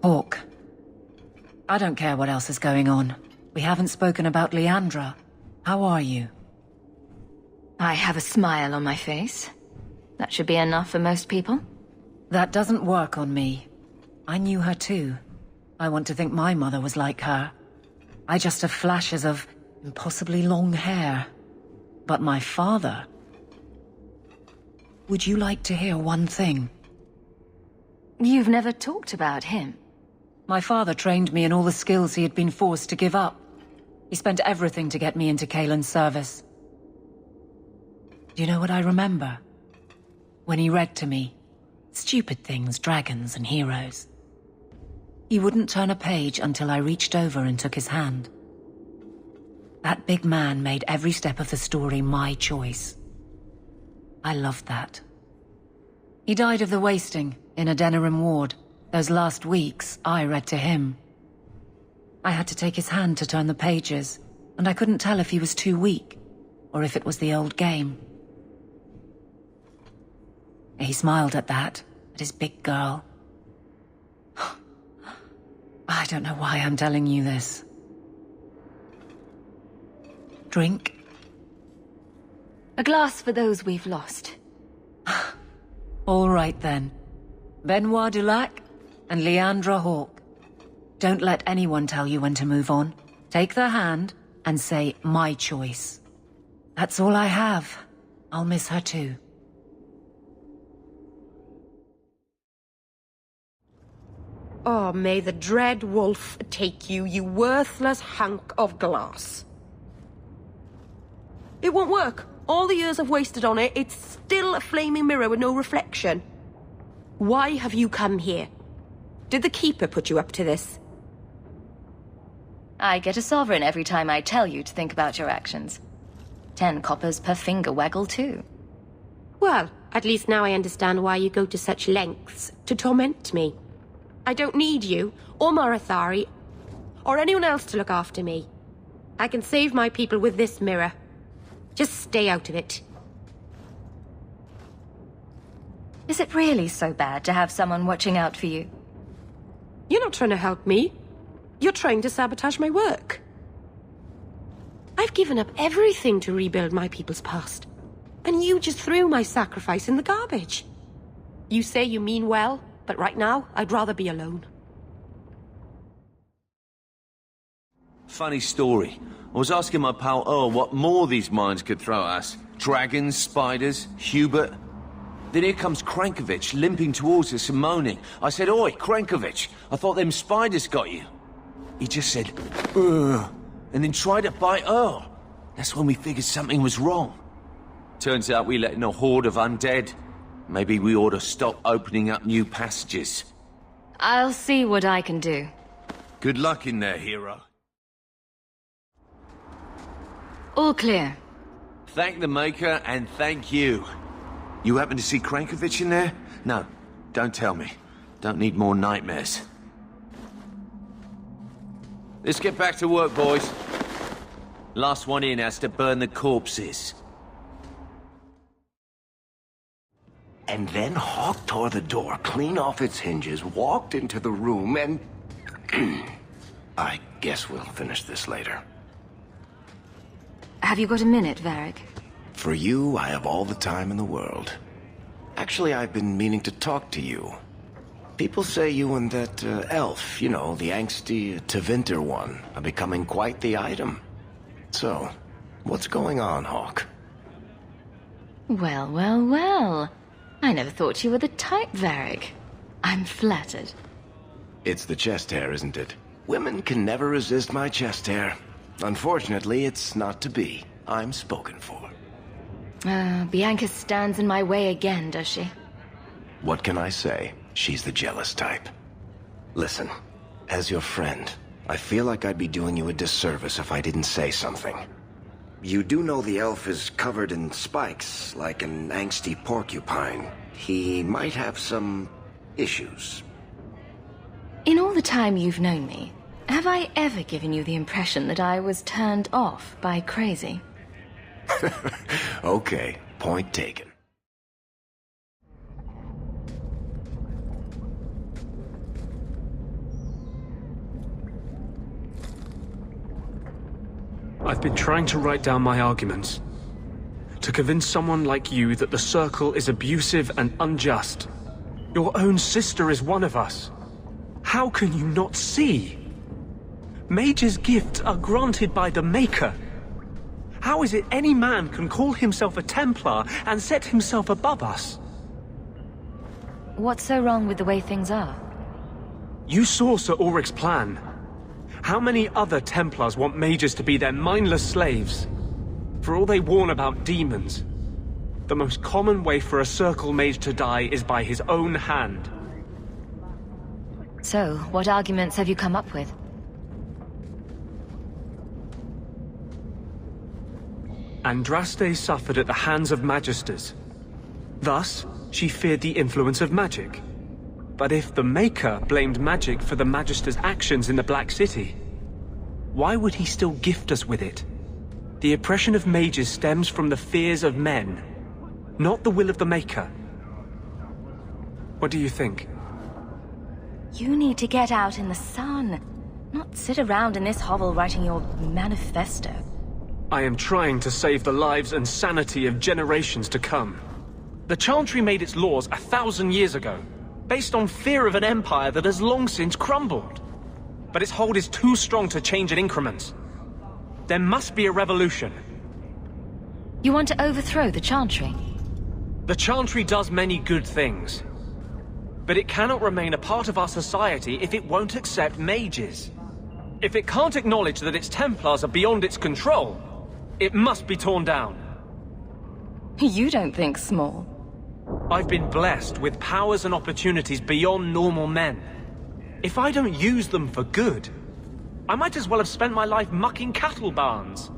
Hawk. I don't care what else is going on. We haven't spoken about Leandra. How are you? I have a smile on my face. That should be enough for most people. That doesn't work on me. I knew her too. I want to think my mother was like her. I just have flashes of impossibly long hair. But my father... Would you like to hear one thing? You've never talked about him. My father trained me in all the skills he had been forced to give up. He spent everything to get me into Kaelin's service. Do you know what I remember? When he read to me, stupid things, dragons and heroes. He wouldn't turn a page until I reached over and took his hand. That big man made every step of the story my choice. I loved that. He died of the wasting in a Denerim ward. Those last weeks, I read to him. I had to take his hand to turn the pages, and I couldn't tell if he was too weak, or if it was the old game. He smiled at that, at his big girl. I don't know why I'm telling you this. Drink? A glass for those we've lost. All right then. Benoit Dulac and Leandra Hawk. Don't let anyone tell you when to move on. Take their hand and say, my choice. That's all I have. I'll miss her too. Oh, may the dread wolf take you, you worthless hunk of glass. It won't work. All the years I've wasted on it, it's still a flaming mirror with no reflection. Why have you come here? Did the Keeper put you up to this? I get a sovereign every time I tell you to think about your actions. 10 coppers per finger waggle, too. Well, at least now I understand why you go to such lengths to torment me. I don't need you, or Marathari, or anyone else to look after me. I can save my people with this mirror. Just stay out of it. Is it really so bad to have someone watching out for you? You're not trying to help me. You're trying to sabotage my work. I've given up everything to rebuild my people's past. And you just threw my sacrifice in the garbage. You say you mean well, but right now, I'd rather be alone. Funny story. I was asking my pal Earl what more these mines could throw at us. Dragons, spiders, Hubert. Then here comes Krankovich limping towards us and moaning. I said, "Oi, Krankovich, I thought them spiders got you." He just said, "Ugh," and then tried to bite Earl. That's when we figured something was wrong. Turns out we let in a horde of undead. Maybe we ought to stop opening up new passages. I'll see what I can do. Good luck in there, hero. All clear. Thank the Maker, and thank you. You happen to see Krankovich in there? No, don't tell me. Don't need more nightmares. Let's get back to work, boys. Last one in has to burn the corpses. And then Hawk tore the door clean off its hinges, walked into the room, and... I guess we'll finish this later. Have you got a minute, Varric? For you, I have all the time in the world. Actually, I've been meaning to talk to you. People say you and that elf, you know, the angsty Tevinter one, are becoming quite the item. So, what's going on, Hawk? Well, well, well. I never thought you were the type, Varric. I'm flattered. It's the chest hair, isn't it? Women can never resist my chest hair. Unfortunately, it's not to be. I'm spoken for. Bianca stands in my way again, does she? What can I say? She's the jealous type. Listen, as your friend, I feel like I'd be doing you a disservice if I didn't say something. You do know the elf is covered in spikes, like an angsty porcupine. He might have some issues. In all the time you've known me, have I ever given you the impression that I was turned off by crazy? Okay, point taken. I've been trying to write down my arguments. To convince someone like you that the Circle is abusive and unjust. Your own sister is one of us. How can you not see? Mages' gifts are granted by the Maker. How is it any man can call himself a Templar and set himself above us? What's so wrong with the way things are? You saw Sir Ulrich's plan. How many other Templars want mages to be their mindless slaves? For all they warn about demons, the most common way for a Circle mage to die is by his own hand. So, what arguments have you come up with? Andraste suffered at the hands of Magisters. Thus, she feared the influence of magic. But if the Maker blamed magic for the Magister's actions in the Black City, why would he still gift us with it? The oppression of mages stems from the fears of men, not the will of the Maker. What do you think? You need to get out in the sun, not sit around in this hovel writing your manifesto. I am trying to save the lives and sanity of generations to come. The Chantry made its laws 1,000 years ago, based on fear of an empire that has long since crumbled. But its hold is too strong to change in increments. There must be a revolution. You want to overthrow the Chantry? The Chantry does many good things. But it cannot remain a part of our society if it won't accept mages. If it can't acknowledge that its Templars are beyond its control, it must be torn down. You don't think small. I've been blessed with powers and opportunities beyond normal men. If I don't use them for good, I might as well have spent my life mucking cattle barns.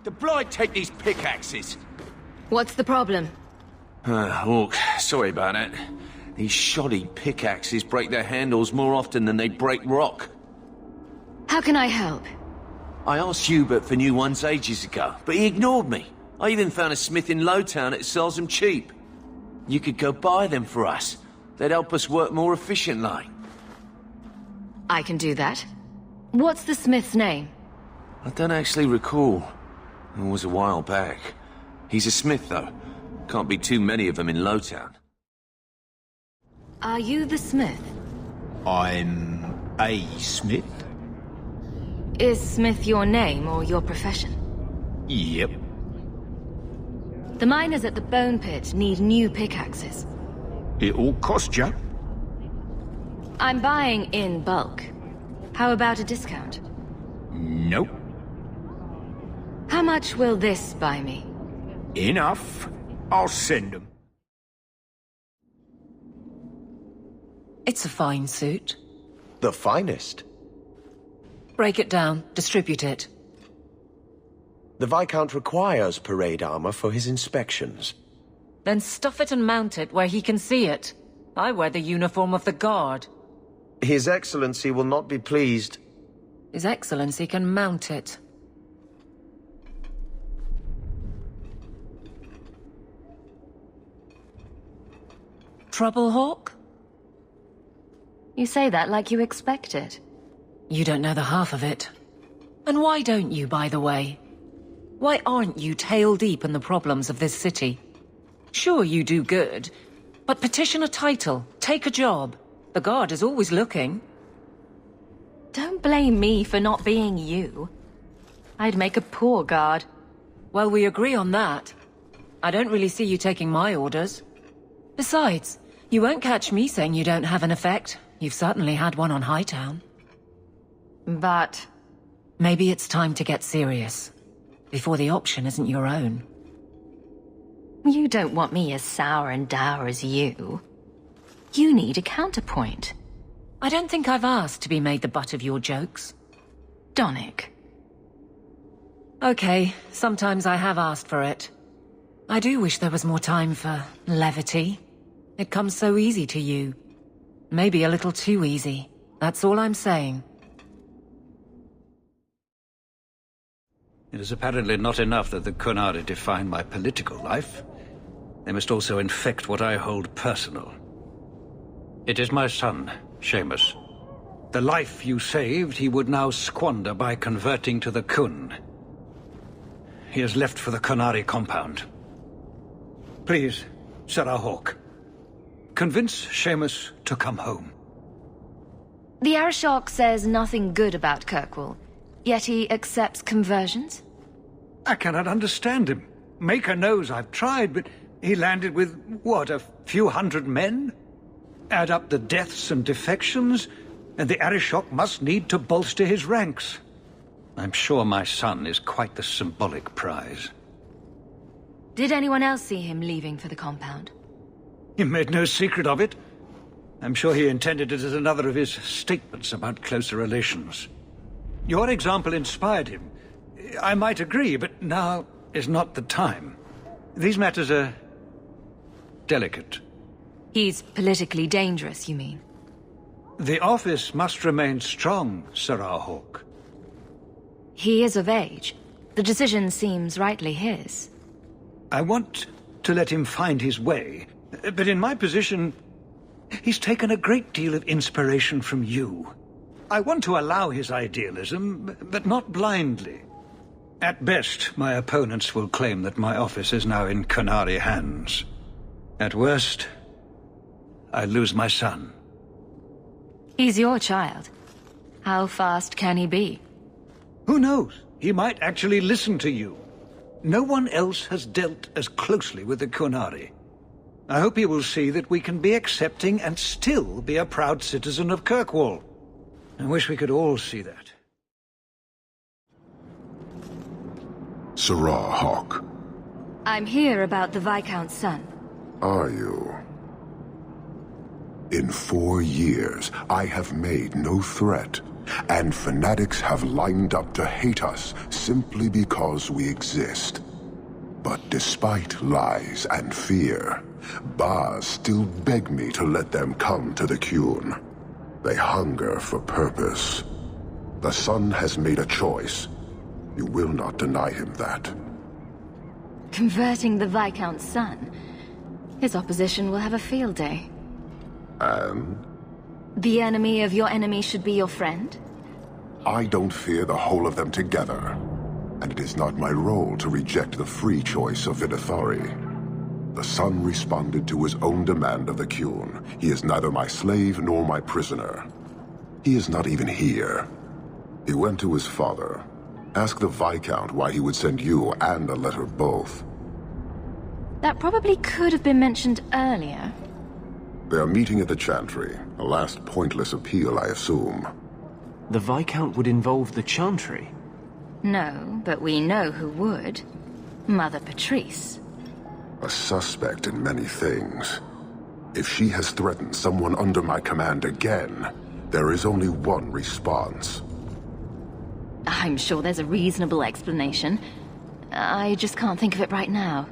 The Blight take these pickaxes. What's the problem? Hook, sorry about that. These shoddy pickaxes break their handles more often than they break rock. How can I help? I asked Hubert for new ones ages ago, but he ignored me. I even found a smith in Lowtown that sells them cheap. You could go buy them for us. They'd help us work more efficiently. I can do that. What's the smith's name? I don't actually recall. It was a while back. He's a smith, though. Can't be too many of them in Lowtown. Are you the smith? I'm a smith. Is Smith your name or your profession? Yep. The miners at the Bone Pit need new pickaxes. It'll cost ya. I'm buying in bulk. How about a discount? Nope. How much will this buy me? Enough. I'll send them. It's a fine suit. The finest. Break it down, distribute it. The Viscount requires parade armor for his inspections. Then stuff it and mount it where he can see it. I wear the uniform of the Guard. His Excellency will not be pleased. His Excellency can mount it. Trouble, Hawk? You say that like you expect it. You don't know the half of it. And why don't you, by the way? Why aren't you tail deep in the problems of this city? Sure, you do good, but petition a title, take a job. The Guard is always looking. Don't blame me for not being you. I'd make a poor guard. Well, we agree on that. I don't really see you taking my orders. Besides, you won't catch me saying you don't have an effect. You've certainly had one on Hightown. But... maybe it's time to get serious. Before the option isn't your own. you don't want me as sour and dour as you. You need a counterpoint. I don't think I've asked to be made the butt of your jokes. Donick. Okay, sometimes I have asked for it. I do wish there was more time for levity. It comes so easy to you. Maybe a little too easy. That's all I'm saying. It is apparently not enough that the Kunari define my political life. They must also infect what I hold personal. It is my son, Seamus. The life you saved, he would now squander by converting to the Kun. He has left for the Kunari compound. Please, Sarah Hawk, convince Seamus to come home. The Arishok says nothing good about Kirkwall, yet he accepts conversions? I cannot understand him. Maker knows I've tried, but he landed with, what, a few hundred men? Add up the deaths and defections, and the Arishok must need to bolster his ranks. I'm sure my son is quite the symbolic prize. Did anyone else see him leaving for the compound? He made no secret of it. I'm sure he intended it as another of his statements about closer relations. Your example inspired him. I might agree, but now is not the time. These matters are delicate. He's politically dangerous, you mean? The office must remain strong, Sarah Hawk. He is of age. The decision seems rightly his. I want to let him find his way, but in my position, he's taken a great deal of inspiration from you. I want to allow his idealism, but not blindly. At best, my opponents will claim that my office is now in Kunari hands. At worst, I lose my son. He's your child. How fast can he be? Who knows? He might actually listen to you. No one else has dealt as closely with the Kunari. I hope he will see that we can be accepting and still be a proud citizen of Kirkwall. I wish we could all see that. Sarah Hawk. I'm here about the Viscount's son. Are you? In 4 years, I have made no threat, and fanatics have lined up to hate us simply because we exist. But despite lies and fear, Bas still beg me to let them come to the Qun. They hunger for purpose. The son has made a choice. You will not deny him that. Converting the Viscount's son? His opposition will have a field day. And? The enemy of your enemy should be your friend? I don't fear the whole of them together. And it is not my role to reject the free choice of Vidithari. The son responded to his own demand of the Qun. He is neither my slave nor my prisoner. He is not even here. He went to his father. Ask the Viscount why he would send you and a letter both. That probably could have been mentioned earlier. They are meeting at the Chantry. A last pointless appeal, I assume. The Viscount would involve the Chantry? No, but we know who would. Mother Petrice. A suspect in many things. If she has threatened someone under my command again, there is only one response. I'm sure there's a reasonable explanation. I just can't think of it right now.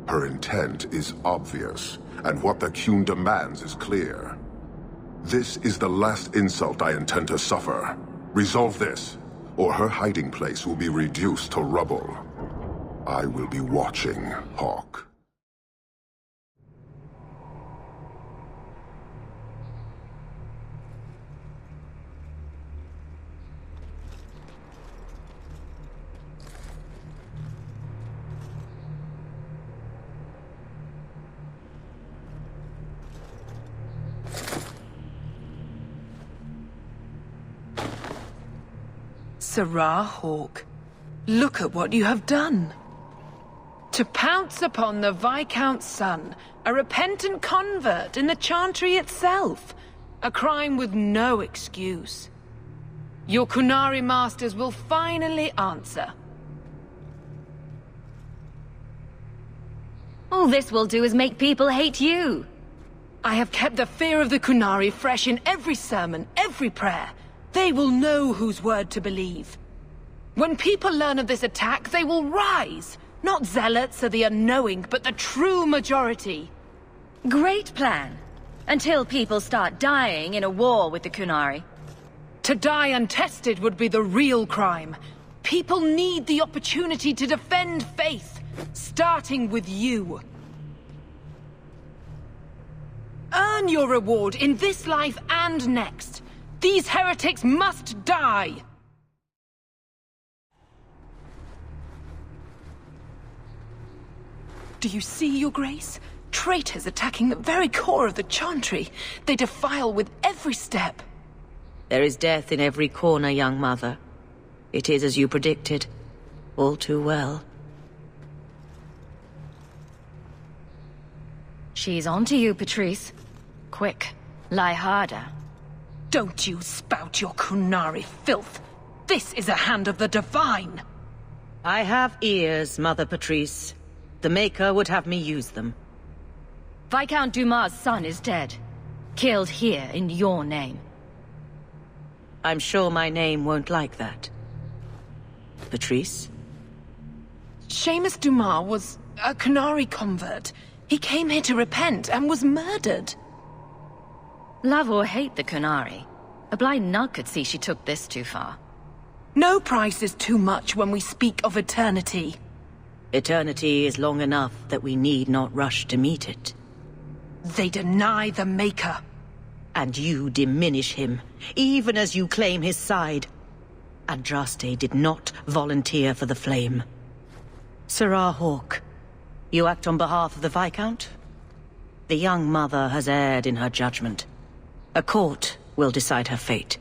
Her intent is obvious, and what the Qun demands is clear. This is the last insult I intend to suffer. Resolve this, or her hiding place will be reduced to rubble. I will be watching, Hawk. Sarah Hawk, look at what you have done. To pounce upon the Viscount's son, a repentant convert in the Chantry itself, a crime with no excuse. Your Kunari masters will finally answer. All this will do is make people hate you. I have kept the fear of the Kunari fresh in every sermon, every prayer. They will know whose word to believe. When people learn of this attack, they will rise. Not zealots or the unknowing, but the true majority. Great plan. Until people start dying in a war with the Kunari. To die untested would be the real crime. People need the opportunity to defend faith, starting with you. Earn your reward in this life and next. These heretics must die! Do you see, Your Grace? Traitors attacking the very core of the Chantry. They defile with every step. There is death in every corner, young mother. It is as you predicted. All too well. She's on to you, Petrice. Quick, lie harder. Don't you spout your Kunari filth. This is a hand of the divine. I have ears, Mother Petrice. The Maker would have me use them. Viscount Dumas' son is dead. Killed here in your name. I'm sure my name won't like that. Petrice? Seamus Dumas was a Kunari convert. He came here to repent and was murdered. Love or hate the Kunari, a blind nut could see she took this too far. No price is too much when we speak of eternity. Eternity is long enough that we need not rush to meet it. They deny the Maker. And you diminish him, even as you claim his side. Andraste did not volunteer for the flame. Sirrah Hawke, you act on behalf of the Viscount? The young mother has erred in her judgment. A court will decide her fate.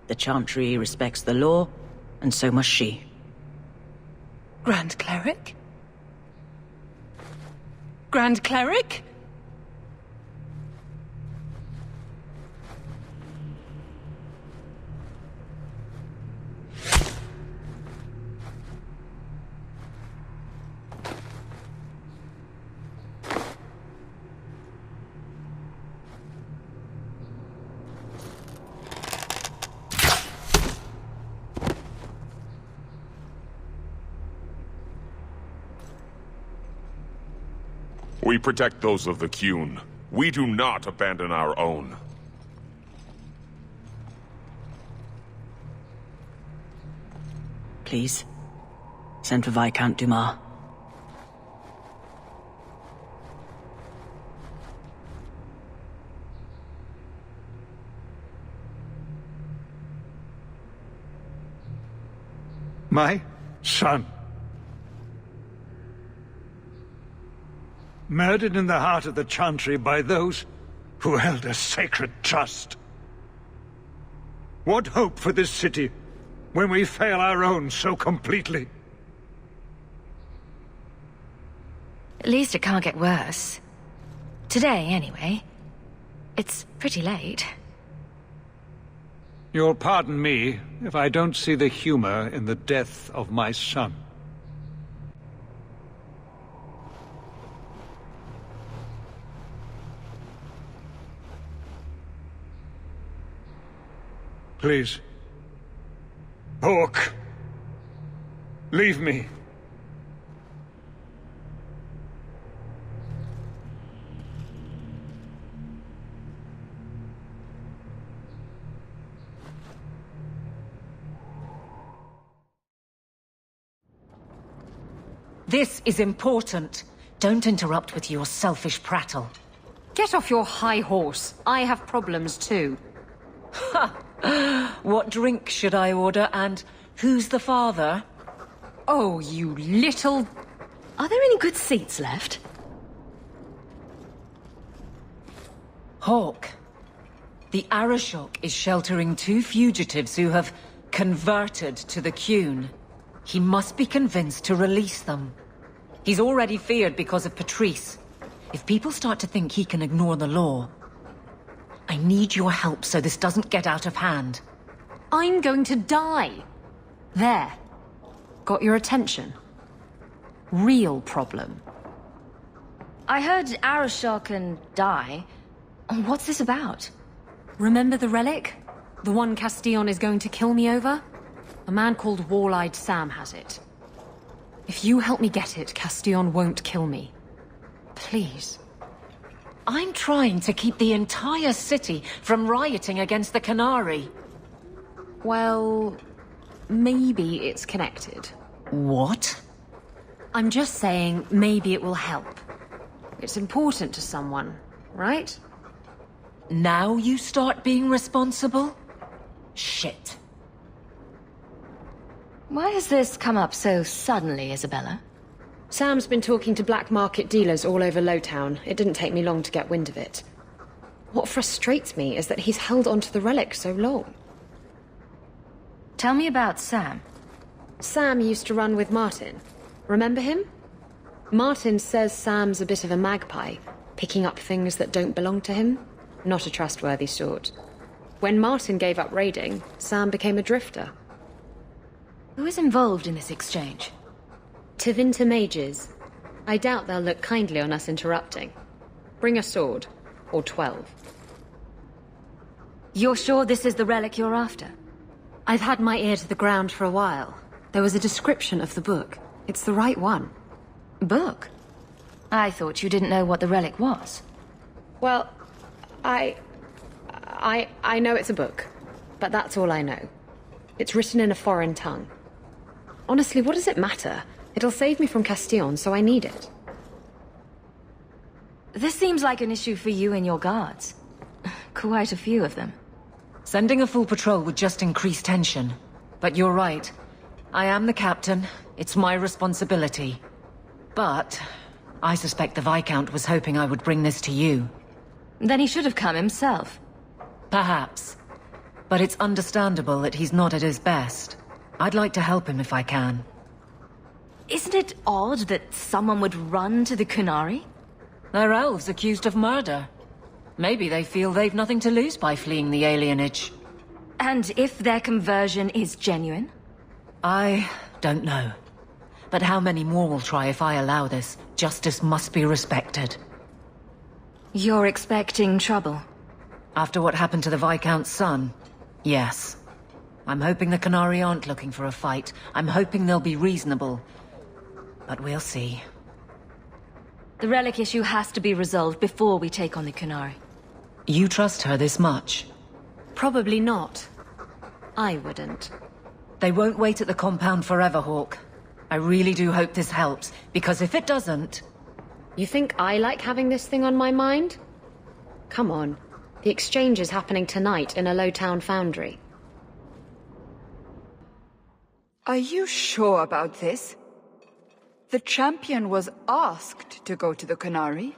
The Chantry respects the law, and so must she. Grand Cleric? Grand Cleric? We protect those of the Qun. We do not abandon our own. Please, send for Viscount Dumas. My son. Murdered in the heart of the Chantry by those who held a sacred trust. What hope for this city when we fail our own so completely? At least it can't get worse. Today, anyway. It's pretty late. You'll pardon me if I don't see the humor in the death of my son. Please. Hawke. Leave me. This is important. Don't interrupt with your selfish prattle. Get off your high horse. I have problems too. Ha! What drink should I order, and who's the father? Oh, you little... Are there any good seats left? Hawke. The Arashok is sheltering 2 fugitives who have converted to the Qun. He must be convinced to release them. He's already feared because of Petrice. If people start to think he can ignore the law, I need your help so this doesn't get out of hand. I'm going to die. There. Got your attention? Real problem. I heard Arashok and die. What's this about? Remember the relic? The one Castillon is going to kill me over? A man called Wall-Eyed Sam has it. If you help me get it, Castillon won't kill me. Please. I'm trying to keep the entire city from rioting against the Qunari. Well, maybe it's connected. What? I'm just saying maybe it will help. It's important to someone, right? Now you start being responsible? Shit. Why has this come up so suddenly, Isabella? Sam's been talking to black market dealers all over Lowtown. It didn't take me long to get wind of it. What frustrates me is that he's held onto the relic so long. Tell me about Sam. Sam used to run with Martin. Remember him? Martin says Sam's a bit of a magpie, picking up things that don't belong to him. Not a trustworthy sort. When Martin gave up raiding, Sam became a drifter. Who is involved in this exchange? Tevinter mages. I doubt they'll look kindly on us interrupting. Bring a sword. Or 12. You're sure this is the relic you're after? I've had my ear to the ground for a while. There was a description of the book. It's the right one. Book? I thought you didn't know what the relic was. Well, I know it's a book. But that's all I know. It's written in a foreign tongue. Honestly, what does it matter? It'll save me from Castillon, so I need it. This seems like an issue for you and your guards. Quite a few of them. Sending a full patrol would just increase tension. But you're right. I am the captain. It's my responsibility. But I suspect the Viscount was hoping I would bring this to you. Then he should have come himself. Perhaps. But it's understandable that he's not at his best. I'd like to help him if I can. Isn't it odd that someone would run to the Kunari? They're elves accused of murder. Maybe they feel they've nothing to lose by fleeing the alienage. And if their conversion is genuine? I don't know. But how many more will try if I allow this? Justice must be respected. You're expecting trouble? After what happened to the Viscount's son, yes. I'm hoping the Kunari aren't looking for a fight. I'm hoping they'll be reasonable. But we'll see. The relic issue has to be resolved before we take on the Kunari. You trust her this much? Probably not. I wouldn't. They won't wait at the compound forever, Hawk. I really do hope this helps, because if it doesn't... You think I like having this thing on my mind? Come on. The exchange is happening tonight in a Lowtown foundry. Are you sure about this? The champion was asked to go to the Kunari.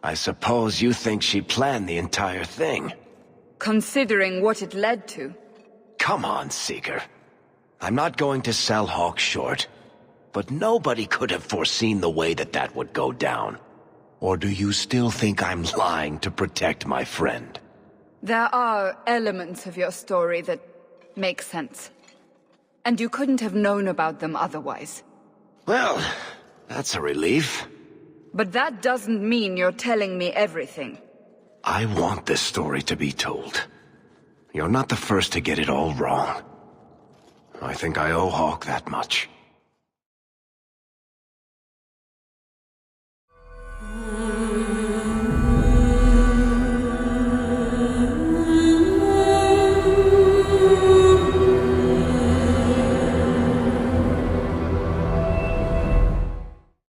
I suppose you think she planned the entire thing. Considering what it led to. Come on, Seeker. I'm not going to sell Hawk short, but nobody could have foreseen the way that that would go down. Or do you still think I'm lying to protect my friend? There are elements of your story that make sense. And you couldn't have known about them otherwise. Well, that's a relief. But that doesn't mean you're telling me everything. I want this story to be told. You're not the first to get it all wrong. I think I owe Hawk that much.